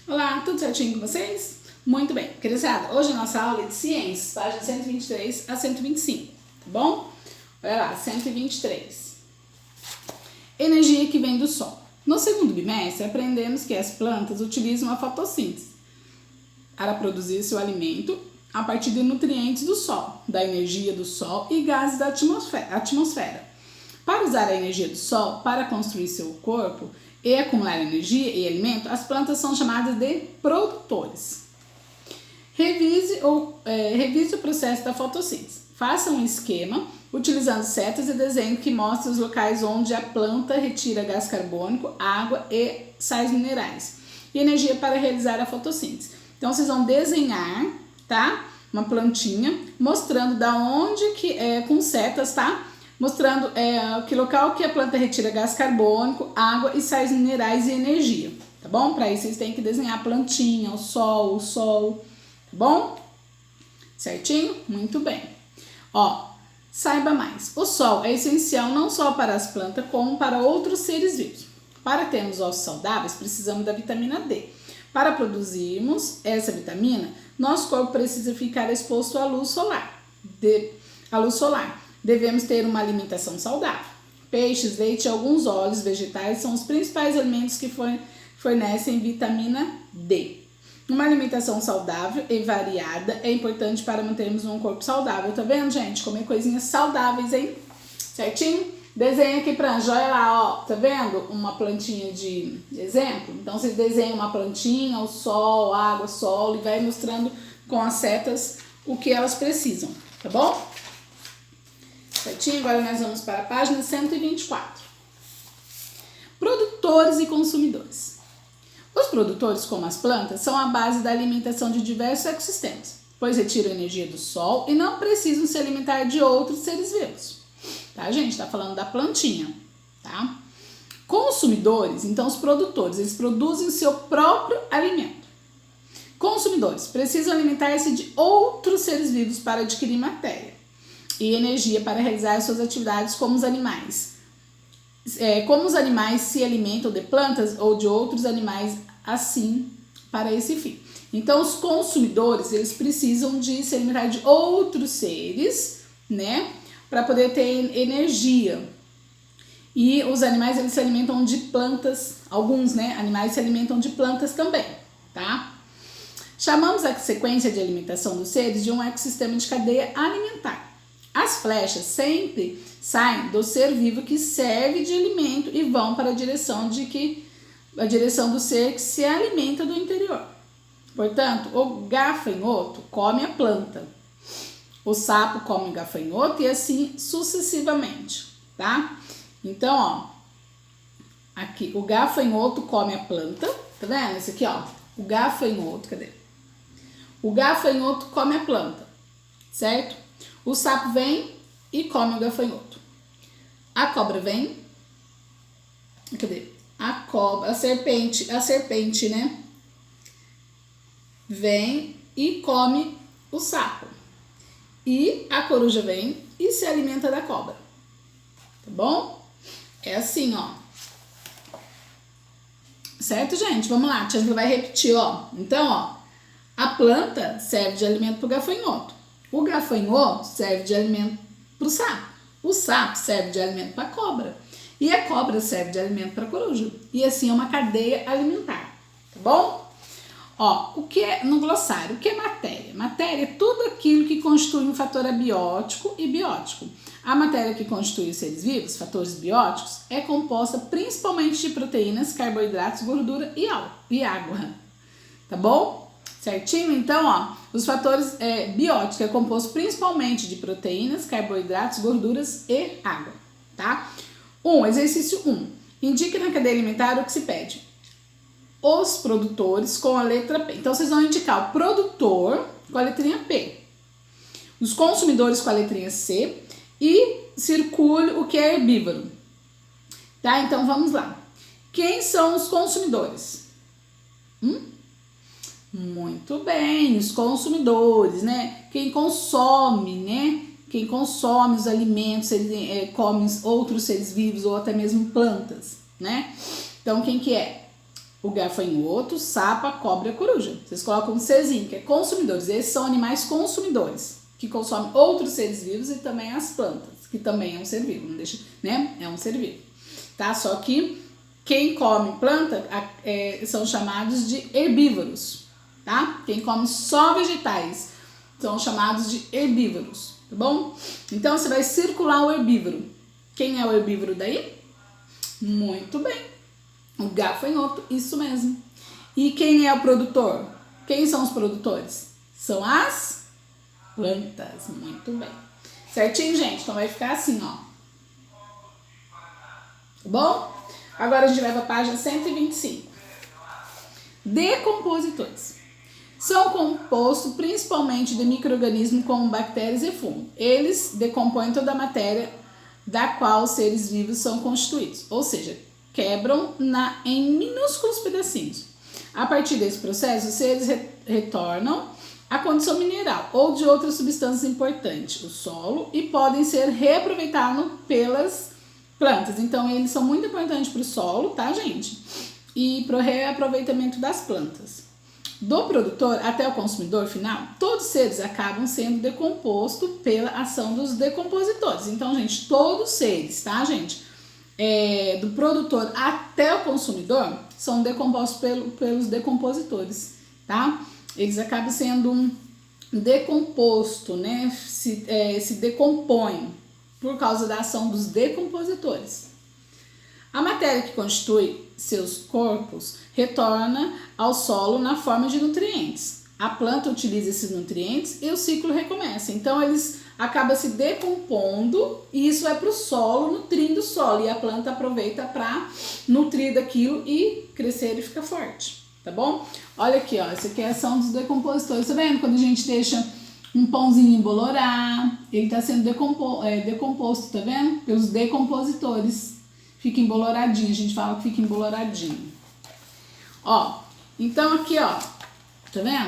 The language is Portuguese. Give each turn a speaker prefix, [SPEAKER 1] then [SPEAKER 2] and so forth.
[SPEAKER 1] Olá, tudo certinho com vocês? Muito bem, criançada, hoje a nossa aula é de ciências, página 123 a 125, tá bom? Olha lá, 123. Energia que vem do sol. No segundo bimestre, aprendemos que as plantas utilizam a fotossíntese para produzir seu alimento a partir de nutrientes do sol, da energia do sol e gases da atmosfera. Para usar a energia do sol para construir seu corpo e acumular energia e alimento, as plantas são chamadas de produtores. Revise o processo da fotossíntese. Faça um esquema utilizando setas e desenho que mostra os locais onde a planta retira gás carbônico, água e sais minerais e energia para realizar a fotossíntese. Então, vocês vão desenhar, tá? Uma plantinha mostrando da onde com setas, tá? Mostrando que local que a planta retira gás carbônico, água e sais minerais e energia, tá bom? Para isso, vocês têm que desenhar a plantinha, o sol, tá bom? Certinho? Muito bem. Ó, saiba mais. O sol é essencial não só para as plantas, como para outros seres vivos. Para termos ossos saudáveis, precisamos da vitamina D. Para produzirmos essa vitamina, nosso corpo precisa ficar exposto à luz solar. Devemos ter uma alimentação saudável. Peixes, leite e alguns óleos vegetais são os principais alimentos que fornecem vitamina D. Uma alimentação saudável e variada é importante para mantermos um corpo saudável. Tá vendo, gente? Comer coisinhas saudáveis, hein? Certinho? Desenha aqui pra Anjo, olha lá, ó. Tá vendo? Uma plantinha de exemplo. Então, vocês desenham uma plantinha, o sol, água, solo e vai mostrando com as setas o que elas precisam. Tá bom? Certinho? Agora nós vamos para a página 124. Produtores e consumidores. Os produtores, como as plantas, são a base da alimentação de diversos ecossistemas, pois retiram energia do sol e não precisam se alimentar de outros seres vivos. Tá, gente? Tá falando da plantinha, tá? Consumidores, então os produtores, eles produzem o seu próprio alimento. Consumidores precisam alimentar-se de outros seres vivos para adquirir matéria e energia para realizar suas atividades, como os animais. Como os animais se alimentam de plantas ou de outros animais, assim, para esse fim. Então, os consumidores, eles precisam de se alimentar de outros seres, né, para poder ter energia. E os animais, eles se alimentam de plantas, alguns, né, animais se alimentam de plantas também, tá? Chamamos a sequência de alimentação dos seres de um ecossistema de cadeia alimentar. As flechas sempre saem do ser vivo que serve de alimento e vão para a direção do ser que se alimenta do interior. Portanto, o gafanhoto come a planta, o sapo come o gafanhoto e assim sucessivamente, tá? Então, ó, aqui o gafanhoto come a planta, tá vendo? Esse aqui, ó, o gafanhoto, cadê? O gafanhoto come a planta, certo? O sapo vem e come o gafanhoto. A cobra vem. Cadê? A serpente, né? Vem e come o sapo. E a coruja vem e se alimenta da cobra. Tá bom? É assim, ó. Certo, gente? Vamos lá. A tia vai repetir, ó. Então, ó. A planta serve de alimento pro gafanhoto. O gafanhoto serve de alimento para o sapo. O sapo serve de alimento para a cobra. E a cobra serve de alimento para a coruja. E assim é uma cadeia alimentar. Tá bom? Ó, o que é no glossário? O que é matéria? Matéria é tudo aquilo que constitui um fator abiótico e biótico. A matéria que constitui os seres vivos, fatores bióticos, é composta principalmente de proteínas, carboidratos, gordura e água. Tá bom? Certinho? Então, ó, os fatores bióticos é composto principalmente de proteínas, carboidratos, gorduras e água, tá? Exercício 1. Indique na cadeia alimentar o que se pede. Os produtores com a letra P. Então, vocês vão indicar o produtor com a letrinha P, os consumidores com a letrinha C e circule o que é herbívoro. Tá? Então, vamos lá. Quem são os consumidores? Muito bem, os consumidores, né? Quem consome, né? Quem consome os alimentos, come outros seres vivos ou até mesmo plantas, né? Então, quem que é? o gafanhoto, sapa, cobra e a coruja. Vocês colocam um Czinho, que é consumidores. Esses são animais consumidores, que consomem outros seres vivos e também as plantas, que também é um ser vivo, não deixa, né? É um ser vivo, tá? Só que quem come planta são chamados de herbívoros, tá? Quem come só vegetais são chamados de herbívoros, tá bom? Então você vai circular o herbívoro. Quem é o herbívoro daí? Muito bem, o gafanhoto, isso mesmo. E quem é o produtor? Quem são os produtores? São as plantas, muito bem. Certinho, gente? Então vai ficar assim, ó. Tá bom? Agora a gente vai para a página 125. Decompositores. São compostos principalmente de micro-organismos como bactérias e fungos. Eles decompõem toda a matéria da qual os seres vivos são constituídos, ou seja, quebram em minúsculos pedacinhos. A partir desse processo, os seres retornam à condição mineral ou de outras substâncias importantes, o solo, e podem ser reaproveitados pelas plantas. Então, eles são muito importantes para o solo, tá, gente? E para o reaproveitamento das plantas. Do produtor até o consumidor final, todos os seres acabam sendo decompostos pela ação dos decompositores. Então, gente, todos os seres, tá, gente? Do produtor até o consumidor são decompostos pelos decompositores, tá? Eles acabam sendo decomposto, né? Se decompõem por causa da ação dos decompositores. A matéria que constitui seus corpos retorna ao solo na forma de nutrientes. A planta utiliza esses nutrientes e o ciclo recomeça. Então, eles acabam se decompondo e isso vai para o solo, nutrindo o solo. E a planta aproveita para nutrir daquilo e crescer e ficar forte, tá bom? Olha aqui, ó, essa aqui é a ação dos decompositores. Tá vendo? Quando a gente deixa um pãozinho embolorar, ele está sendo decomposto, tá vendo? Pelos decompositores. Fica emboloradinho, a gente fala que fica emboloradinho. Ó, então aqui, ó, tá vendo?